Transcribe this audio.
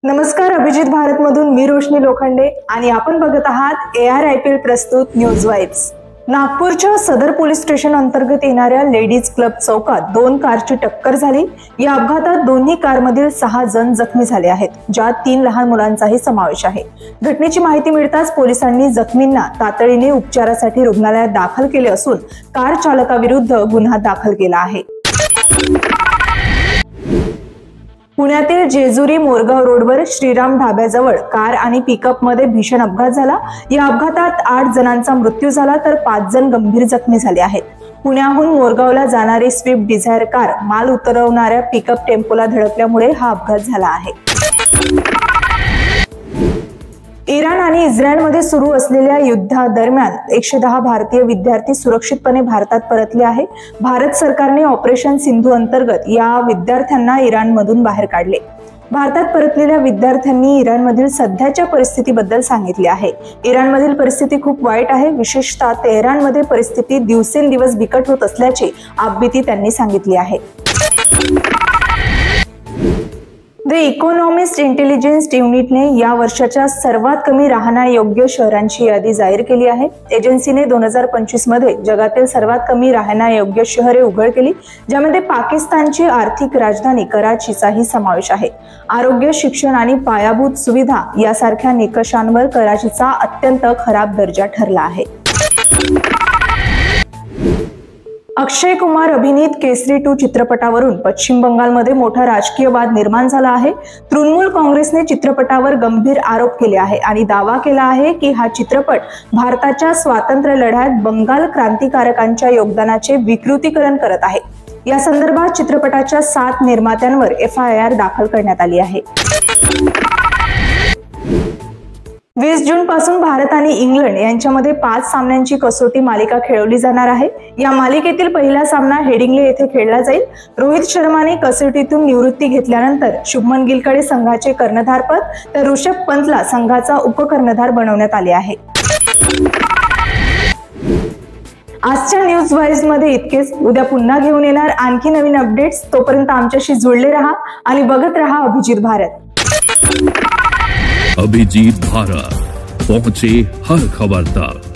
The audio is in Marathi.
नमस्कार, अभिजित भारत मधून मी रोशनी लोखंडे आणि आपण बघत आहात ARIPL प्रस्तुत न्यूज वाइब्स। नागपूरच्या सदर पोलीस स्टेशन अंतर्गत येणाऱ्या लेडीज क्लब चौकात 2 कारची टक्कर झाली। या अपघातात दोन्ही कारमधील 6 जण जखमी झाले आहेत, ज्यात 3 लहान मुलांचाही समावेश आहे। घटनेची माहिती मिळताच पोलिसांनी जखमींना तातडीने उपचारासाठी रुग्णालयात दाखल केले असून कार चालकाविरुद्ध गुन्हा दाखल केला आहे। पुण्यातील जेजुरी मोरगाव रोडवर श्रीराम ढाब्याजवळ कार आणि पिकअप मध्ये भीषण अपघात झाला। या अपघातात 8 जणांचा मृत्यू झाला तर 5 जण गंभीर जखमी झाले आहेत। पुण्याहून मोरगावला जाणारी स्विफ्ट डिझायर कार माल उतरवणाऱ्या पिकअप टेम्पोला धडकल्यामुळे हा अपघात झाला आहे। इराण आणि इस्रायलमध्ये सुरू असलेल्या युद्धादरम्यान 110 भारतीय विद्यार्थी सुरक्षितपणे भारतात परतले आहे। भारत सरकारने ऑपरेशन सिंधू अंतर्गत या विद्यार्थ्यांना इराणमधून बाहेर काढले। भारतात परतलेल्या विद्यार्थ्यांनी इराणमधील सध्याच्या परिस्थितीबद्दल सांगितले आहे। इराणमधील परिस्थिती खूप वाईट आहे, विशेषतः तेहरानमध्ये परिस्थिती दिवसेंदिवस बिकट होत असल्याची आपबीती त्यांनी सांगितली आहे। द इकॉनॉमिस्ट इंटेलिजन्स युनिटने या वर्षाच्या सर्वात कमी राहण्यायोग्य शहरांची यादी जाहीर केली आहे। एजन्सीने 2025 मध्ये जगातील सर्वात कमी राहण्यायोग्य शहरे उघड केली, ज्यामध्ये पाकिस्तानची आर्थिक राजधानी कराचीचाही समावेश आहे। आरोग्य, शिक्षण आणि पायाभूत सुविधा यासारख्या निकषांवर कराचीचा अत्यंत खराब दर्जा ठरला आहे। अक्षय कुमार अभिनीत केसरी 2 चित्रपटावरून पश्चिम बंगालमध्ये मोठा राजकीय वाद निर्माण झाला आहे। तृणमूल काँग्रेसने चित्रपटावर गंभीर आरोप केले आहे आणि दावा केला आहे की हा चित्रपट भारताच्या स्वातंत्र्य लढ्यात बंगाल क्रांतिकारकांच्या योगदानाचे विकृतीकरण करत आहे। या संदर्भात चित्रपटाच्या 7 निर्मात्यांवर FIR दाखल करण्यात आली आहे। 20 जून पासून भारत आणि इंग्लंड यांच्यामध्ये 5 सामन्यांची कसोटी मालिका खेळवली जाणार आहे। या मालिकेतील पहिला सामना हेडिंग्ले येथे खेळला जाईल। रोहित शर्माने कसोटीतून निवृत्ती घेतल्यानंतर शुभमन गिलकडे संघाचे कर्णधारपद तर ऋषभ पंतला संघाचा उपकर्णधार बनवण्यात आले आहे। आजच्या न्यूज वाइज मध्ये इतकेच। उद्या पुन्हा घेऊन येणार आणखी नवीन अपडेट्स। तोपर्यंत आमच्याशी जुळले रहा आणि बघत रहा अभिजित भारत। अभिजीत भारत, पहुंचे हर खबर तक।